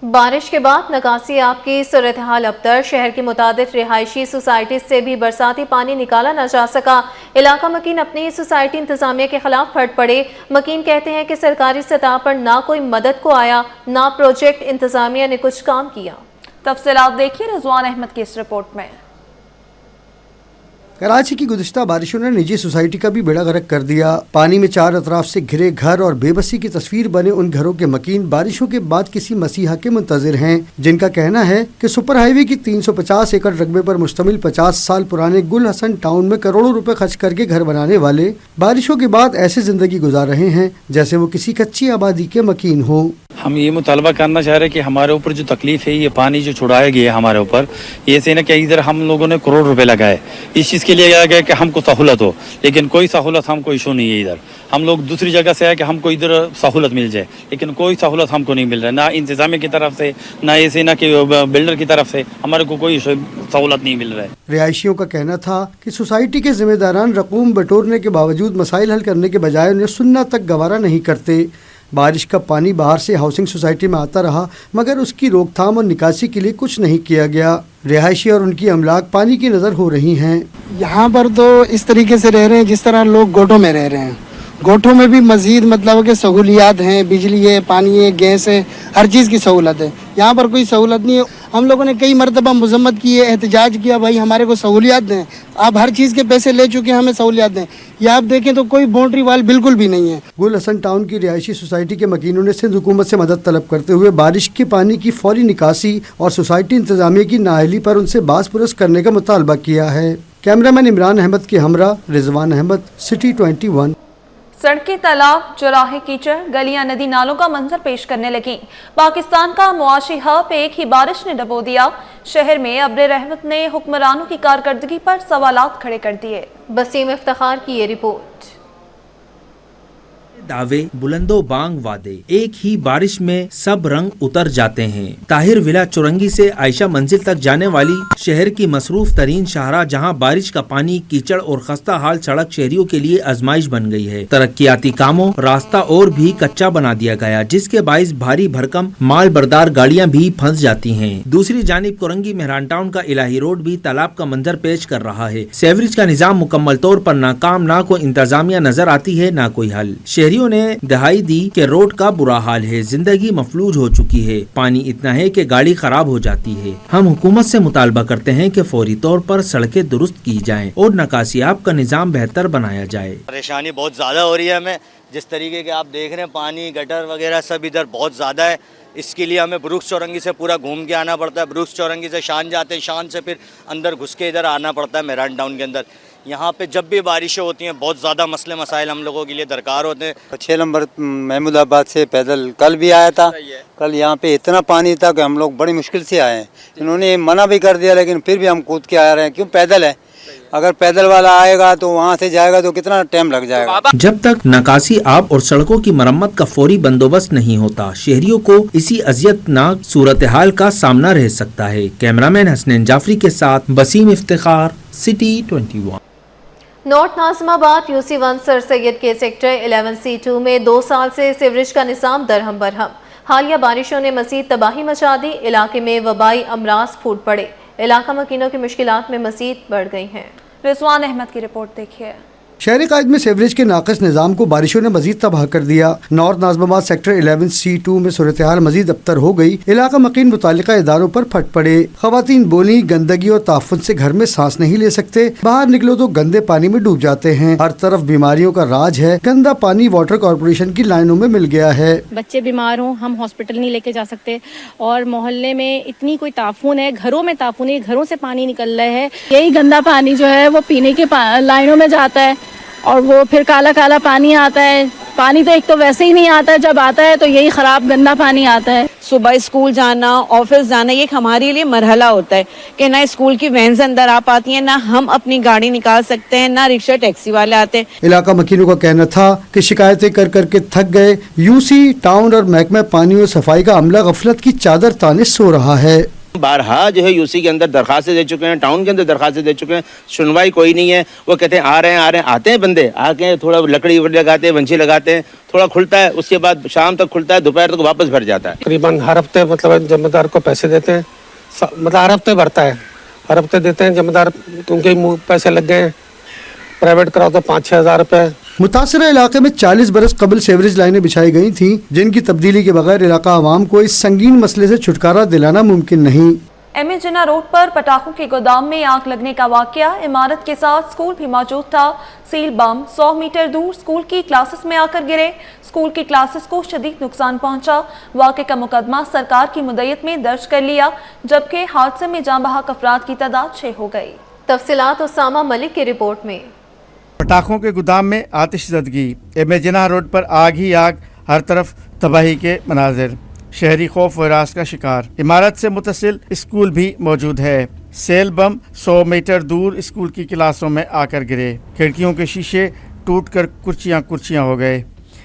بارش کے بعد نکاسی آب کی صورتحال ابتر، شہر کی متعدد رہائشی سوسائٹیز سے بھی برساتی پانی نکالا نہ جا سکا۔ علاقہ مکین اپنی سوسائٹی انتظامیہ کے خلاف پھٹ پڑے۔ مکین کہتے ہیں کہ سرکاری سطح پر نہ کوئی مدد کو آیا، نہ پروجیکٹ انتظامیہ نے کچھ کام کیا۔ تفصیلات دیکھیے رضوان احمد کی اس رپورٹ میں۔ کراچی کی گزشتہ بارشوں نے نجی سوسائٹی کا بھی بیڑا غرق کر دیا۔ پانی میں چار اطراف سے گھرے گھر اور بے بسی کی تصویر بنے ان گھروں کے مکین بارشوں کے بعد کسی مسیحا کے منتظر ہیں، جن کا کہنا ہے کہ سپر ہائی وے کی 350 ایکڑ رقبے پر مشتمل 50 سال پرانے گل حسن ٹاؤن میں کروڑوں روپے خرچ کر کے گھر بنانے والے بارشوں کے بعد ایسے زندگی گزار رہے ہیں جیسے وہ کسی کچی آبادی کے مکین ہوں۔ ہم یہ مطالبہ کرنا چاہ رہے ہیں کہ ہمارے اوپر جو تکلیف ہے، یہ پانی جو چھڑایا گیا ہے ہمارے اوپر، یہ سے نا کہ ادھر ہم لوگوں نے کروڑ روپے لگائے اس چیز کے لیے کیا گیا کہ ہم کو سہولت ہو، لیکن کوئی سہولت ہم کو ایشو نہیں ہے۔ ادھر ہم لوگ دوسری جگہ سے آئے کہ ہم کو ادھر سہولت مل جائے، لیکن کوئی سہولت ہم کو نہیں مل رہا ہے، نہ انتظامیہ کی طرف سے، نہ ایسے نہ کہ بلڈر کی طرف سے ہمارے کو کوئی سہولت نہیں مل رہا ہے۔ رہائشیوں کا کہنا تھا کہ سوسائٹی کے ذمہ داران رقوم بٹورنے کے باوجود مسائل حل کرنے کے بجائے انہیں سننا تک گوارا نہیں کرتے۔ بارش کا پانی باہر سے ہاؤسنگ سوسائٹی میں آتا رہا، مگر اس کی روک تھام اور نکاسی کے لیے کچھ نہیں کیا گیا۔ رہائشی اور ان کی املاک پانی کی نظر ہو رہی ہیں۔ یہاں پر تو اس طریقے سے رہ رہے ہیں جس طرح لوگ گوٹوں میں رہ رہے ہیں۔ گوٹوں میں بھی مزید مطلب کہ سہولیات ہیں، بجلی ہے، پانی ہے، گیس ہے، ہر چیز کی سہولت ہے۔ یہاں پر کوئی سہولت نہیں ہے۔ ہم لوگوں نے کئی مرتبہ مذمت کی ہے، احتجاج کیا، بھائی ہمارے کو سہولیات دیں، آپ ہر چیز کے پیسے لے چکے ہیں، ہمیں سہولیات دیں۔ یہ آپ دیکھیں تو کوئی باؤنڈری وال بالکل بھی نہیں ہے۔ گل حسن ٹاؤن کی رہائشی سوسائٹی کے مکینوں نے سندھ حکومت سے مدد طلب کرتے ہوئے بارش کے پانی کی فوری نکاسی اور سوسائٹی انتظامیہ کی نااہلی پر ان سے باز پرس کرنے کا مطالبہ کیا ہے۔ کیمرہ مین عمران احمد کے ہمراہ رضوان احمد، سٹی 21۔ سڑکیں، تالاب، چوراہے کیچڑ، گلیاں ندی نالوں کا منظر پیش کرنے لگیں۔ پاکستان کا معاشی ہب ایک ہی بارش نے ڈبو دیا۔ شہر میں ابر رحمت نے حکمرانوں کی کارکردگی پر سوالات کھڑے کر دیے۔ بسیم افتخار کی یہ رپورٹ۔ دعوے، بلند و بانگ وعدے، ایک ہی بارش میں سب رنگ اتر جاتے ہیں۔ طاہر ولا چورنگی سے عائشہ منزل تک جانے والی شہر کی مصروف ترین شاہراہ جہاں بارش کا پانی، کیچڑ اور خستہ حال سڑک شہریوں کے لیے آزمائش بن گئی ہے۔ ترقیاتی کاموں راستہ اور بھی کچا بنا دیا گیا، جس کے باعث بھاری بھرکم مال بردار گاڑیاں بھی پھنس جاتی ہیں۔ دوسری جانب کورنگی مہران ٹاؤن کا الہی روڈ بھی تالاب کا منظر پیش کر رہا ہے۔ سیوریج کا نظام مکمل طور پر ناکام، نہ کوئی انتظامیہ نظر آتی ہے، نہ کوئی حل۔ شہریوں نے دہائی دی کہ روڈ کا برا حال ہے، زندگی مفلوج ہو چکی ہے، پانی اتنا ہے کہ گاڑی خراب ہو جاتی ہے۔ ہم حکومت سے مطالبہ کرتے ہیں کہ فوری طور پر سڑکیں درست کی جائیں اور نکاسی آب کا نظام بہتر بنایا جائے۔ پریشانی بہت زیادہ ہو رہی ہے ہمیں، جس طریقے کے آپ دیکھ رہے ہیں پانی، گٹر وغیرہ سب ادھر بہت زیادہ ہے۔ اس کے لیے ہمیں بروکس چورنگی سے پورا گھوم کے آنا پڑتا ہے، بروکس چورنگی سے شان جاتے ہیں، شان سے پھر اندر گھس کے ادھر آنا پڑتا ہے مہران ٹاؤن کے اندر۔ یہاں پہ جب بھی بارشیں ہوتی ہیں بہت زیادہ مسئلے مسائل ہم لوگوں کے لیے درکار ہوتے ہیں۔ 6 نمبر محمود آباد سے پیدل کل بھی آیا تھا، کل یہاں پہ اتنا پانی تھا کہ ہم لوگ بڑی مشکل سے آئے ہیں۔ انہوں نے منع بھی کر دیا لیکن پھر بھی ہم کود کے آ رہے ہیں، کیوں پیدل ہے۔ اگر پیدل والا آئے گا تو وہاں سے جائے گا تو کتنا ٹائم لگ جائے گا۔ جب تک نکاسی آب اور سڑکوں کی مرمت کا فوری بندوبست نہیں ہوتا، شہریوں کو اسی اذیت ناک صورتحال کا سامنا رہ سکتا ہے۔ کیمرہ مین حسنین جعفری کے ساتھ بسیم افتخار، سٹی 21۔ نارتھ ناظم آباد UC 1 سر سید کے سیکٹر 11C2 میں 2 سال سے سیوریج کا نظام درہم برہم۔ حالیہ بارشوں نے مزید تباہی مچا دی، علاقے میں وبائی امراض پھوٹ پڑے، علاقہ مکینوں کی مشکلات میں مزید بڑھ گئی ہیں۔ رضوان احمد کی رپورٹ دیکھیے۔ شہر قائد میں سیوریج کے ناقص نظام کو بارشوں نے مزید تباہ کر دیا۔ نارتھ ناظم آباد سیکٹر 11C2 میں صورتحال مزید ابتر ہو گئی، علاقہ مکین متعلقہ اداروں پر پھٹ پڑے۔ خواتین بولی، گندگی اور تعفن سے گھر میں سانس نہیں لے سکتے، باہر نکلو تو گندے پانی میں ڈوب جاتے ہیں۔ ہر طرف بیماریوں کا راج ہے، گندا پانی واٹر کارپوریشن کی لائنوں میں مل گیا ہے۔ بچے بیمار ہوں، ہم ہاسپٹل نہیں لے کے جا سکتے، اور محلے میں اتنی کوئی تعفن ہے، گھروں میں تعفن ہے، گھروں سے پانی نکل رہا ہے۔ یہی گندا پانی جو ہے وہ پینے کے لائنوں میں جاتا ہے اور وہ پھر کالا کالا پانی آتا ہے۔ پانی تو ایک تو ویسے ہی نہیں آتا ہے، جب آتا ہے تو یہی خراب گندا پانی آتا ہے۔ صبح اسکول جانا، آفس جانا، یہ ہمارے لیے مرحلہ ہوتا ہے کہ نہ اسکول کی وینز اندر آ پاتی ہیں، نہ ہم اپنی گاڑی نکال سکتے ہیں، نہ رکشہ ٹیکسی والے آتے ہیں۔ علاقہ مکینوں کا کہنا تھا کہ شکایتیں کر کر کے تھک گئے، UC ٹاؤن اور محکمہ پانی اور صفائی کا عملہ غفلت کی چادر تانے سو رہا ہے۔ بارہا جو ہے یوسی کے اندر درخواستیں دے چکے ہیں, ٹاؤن کے اندر درخواستیں دے چکے ہیں, سنوائی کوئی نہیں ہے. وہ کہتے ہیں آ رہے ہیں آتے ہیں بندے, آ کے تھوڑا لکڑی لگاتے ہیں, ونچی لگاتے ہیں, تھوڑا کھلتا ہے, اس کے بعد شام تک کھلتا ہے, دوپہر تک واپس بھر جاتا ہے. تقریباً ہر ہفتے مطلب ذمہ دار کو پیسے دیتے ہیں, مطلب ہر ہفتے بھرتا ہے, ہر ہفتے دیتے ہیں ذمہ دار, کیونکہ پیسے لگ گئے ہیں. پرائیویٹ کراؤ تو 5-6 ہزار روپے. متاثرہ علاقے میں 40 برس قبل سیوریج لائنیں بچھائی گئی تھیں, جن کی تبدیلی کے بغیر علاقہ عوام کو اس سنگین مسئلے سے چھٹکارا دلانا ممکن نہیں. ایم اے جناح روڈ پر پٹاخوں کے گودام میں آگ لگنے کا واقعہ, عمارت کے ساتھ اسکول بھی موجود تھا. سیل بم 100 میٹر دور اسکول کی کلاسز میں آ کر گرے, اسکول کی کلاسز کو شدید نقصان پہنچا. واقعے کا مقدمہ سرکار کی مدعیت میں درج کر لیا, جبکہ حادثے میں جاں بحق افراد کی تعداد 6 ہو گئی. تفصیلات اسامہ ملک کی رپورٹ میں. پٹاخوں کے گودام میں آتش زدگی, ایم اے جناح روڈ پر آگ ہی آگ, ہر طرف تباہی کے مناظر, شہری خوف و ہراس کا شکار. عمارت سے متصل اسکول بھی موجود ہے. سیل بم 100 میٹر دور اسکول کی کلاسوں میں آ کر گرے, کھڑکیوں کے شیشے ٹوٹ کر کرچیاں ہو گئے.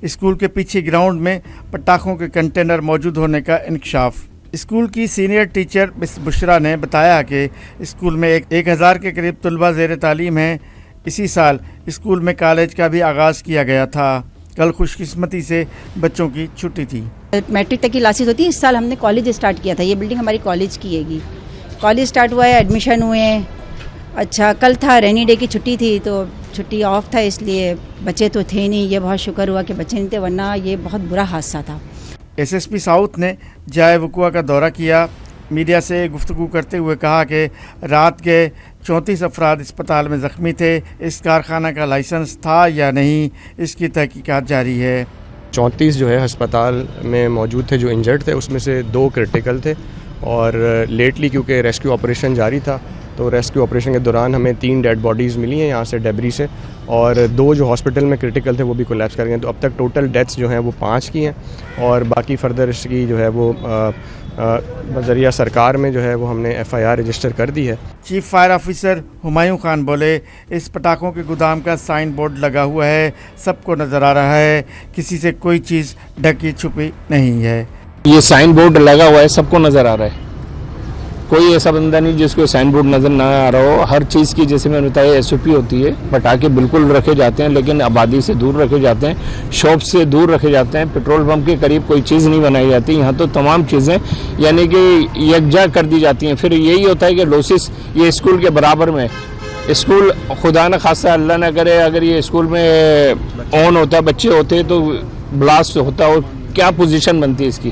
اسکول کے پیچھے گراؤنڈ میں پٹاخوں کے کنٹینر موجود ہونے کا انکشاف. اسکول کی سینئر ٹیچر مس بشرا نے بتایا کہ اسکول میں 1000 کے قریب طلبہ زیر تعلیم ہیں. اسی سال اسکول میں کالج کا بھی آغاز کیا گیا تھا. کل خوش قسمتی سے بچوں کی چھٹی تھی. میٹرک تک کی کلاسز ہوتی ہیں, اس سال ہم نے کالج اسٹارٹ کیا تھا. یہ بلڈنگ ہماری کالج کی ہے گی. کالج اسٹارٹ ہوا ہے, ایڈمیشن ہوئے ہیں. اچھا کل تھا رینی ڈے کی چھٹی تھی, تو چھٹی آف تھا, اس لیے بچے تو تھے نہیں. یہ بہت شکر ہوا کہ بچے نہیں تھے, ورنہ یہ بہت برا حادثہ تھا. ایس ایس پی ساؤتھ نے جائے وقوع کا دورہ کیا. میڈیا سے گفتگو کرتے ہوئے کہا کہ رات کے 34 افراد اسپتال میں زخمی تھے. اس کارخانہ کا لائسنس تھا یا نہیں, اس کی تحقیقات جاری ہے. 34 جو ہے ہسپتال میں موجود تھے جو انجرڈ تھے, اس میں سے 2 کرٹیکل تھے. اور لیٹلی کیونکہ ریسکیو آپریشن جاری تھا, تو ریسکیو آپریشن کے دوران ہمیں 3 ڈیڈ باڈیز ملی ہیں یہاں سے ڈیبری سے, اور 2 جو ہاسپٹل میں کرٹیکل تھے وہ بھی کولیپس کر گئے ہیں. تو اب تک ٹوٹل ڈیتھس جو ہیں وہ 5 کی ہیں, اور باقی فردر اس کی جو ہے وہ بذریعہ سرکار میں جو ہے وہ ہم نے FIR رجسٹر کر دی ہے. Chief fire officer Humayun Khan بولے, اس پٹاخوں کے گودام کا سائن بورڈ لگا ہوا ہے, سب کو نظر آ رہا ہے, کسی سے کوئی چیز ڈھکی چھپی نہیں ہے. یہ سائن بورڈ لگا ہوا ہے, سب کو نظر آ رہا ہے. کوئی ایسا بندہ نہیں جس کو سائن بورڈ نظر نہ آ رہا ہو. ہر چیز کی جیسے میں نے بتایا SOP ہوتی ہے. پٹاخے بالکل رکھے جاتے ہیں, لیکن آبادی سے دور رکھے جاتے ہیں, شاپ سے دور رکھے جاتے ہیں. پیٹرول پمپ کے قریب کوئی چیز نہیں بنائی جاتی. یہاں تو تمام چیزیں یعنی کہ یکجا کر دی جاتی ہیں. پھر یہی ہوتا ہے کہ لوسس یہ اسکول کے برابر میں, اسکول خدا نہ خاصہ اللہ نہ کرے اگر یہ اسکول میں آن ہوتا, بچے ہوتے تو بلاسٹ ہوتا, اور کیا پوزیشن بنتی ہے اس کی.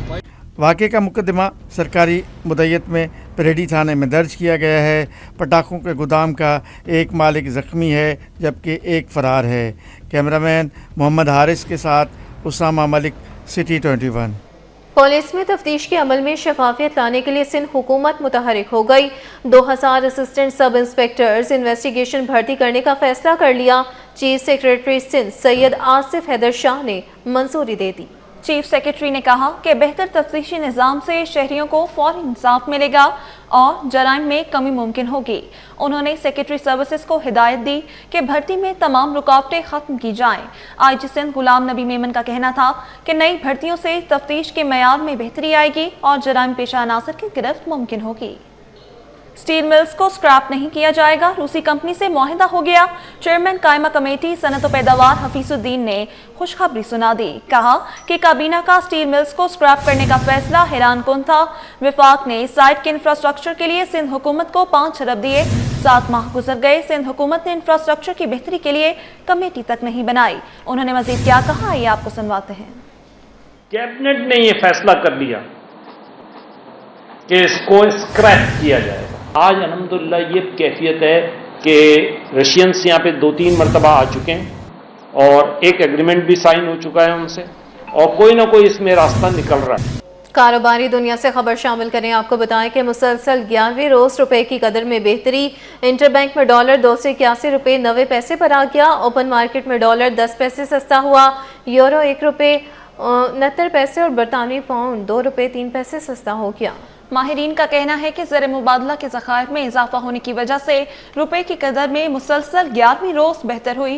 واقعے کا مقدمہ سرکاری مدعیت میں پریڈی تھانے میں درج کیا گیا ہے. پٹاخوں کے گودام کا ایک مالک زخمی ہے, جبکہ ایک فرار ہے. کیمرہ مین محمد حارث کے ساتھ اسامہ ملک, سٹی 21. پولیس میں تفتیش کے عمل میں شفافیت لانے کے لیے سندھ حکومت متحرک ہو گئی. 2000 اسسٹنٹ سب انسپیکٹرز انویسٹیگیشن بھرتی کرنے کا فیصلہ کر لیا. چیف سیکریٹری سندھ سید آصف حیدر شاہ نے منظوری دے دی. چیف سیکریٹری نے کہا کہ بہتر تفتیشی نظام سے شہریوں کو فوری انصاف ملے گا اور جرائم میں کمی ممکن ہوگی. انہوں نے سیکریٹری سروسز کو ہدایت دی کہ بھرتی میں تمام رکاوٹیں ختم کی جائیں. IG سندھ غلام نبی میمن کا کہنا تھا کہ نئی بھرتیوں سے تفتیش کے معیار میں بہتری آئے گی اور جرائم پیشہ عناصر کی گرفت ممکن ہوگی. اسٹیل ملز کو سکریپ نہیں کیا جائے گا, روسی کمپنی سے معاہدہ ہو گیا. چیئرمین قائمہ کمیٹی صنعت و پیداوار حفیظ الدین نے خوشخبری سنا دی. کہا کہ کابینہ کا اسٹیل ملز کو سکریپ کرنے کا فیصلہ حیران کن تھا. وفاق نے سائٹ کے انفراسٹرکچر کے لیے سندھ حکومت کو 5 ارب دیے. 7 ماہ گزر گئے, سندھ حکومت نے انفراسٹرکچر کی بہتری کے لیے کمیٹی تک نہیں بنائی. انہوں نے مزید کیا کہا, یہ آپ کو سنواتے ہیں. کیبنٹ نے یہ فیصلہ کر لیا کہ اس کو سکریپ کیا جائے گا. آج الحمدللہ یہ کیفیت ہے کہ رشینس یہاں پہ 2-3 مرتبہ آ چکے ہیں اور ایک ایگریمنٹ بھی سائن ہو چکا ہے ان سے, اور کوئی نہ کوئی اس میں راستہ نکل رہا ہے. کاروباری دنیا سے خبر شامل کریں. آپ کو بتائیں کہ مسلسل 11ویں روز روپے کی قدر میں بہتری. انٹر بینک میں ڈالر 281 روپے 90 پیسے پر آ گیا. اوپن مارکیٹ میں ڈالر 10 پیسے سستا ہوا. یورو 1 روپے 69 پیسے اور برطانوی پاؤنڈ 2 روپے 3 پیسے سستا ہو گیا. ماہرین کا کہنا ہے کہ زر مبادلہ کے ذخائر میں اضافہ ہونے کی وجہ سے روپے کی قدر میں مسلسل 11ویں روز بہتر ہوئی.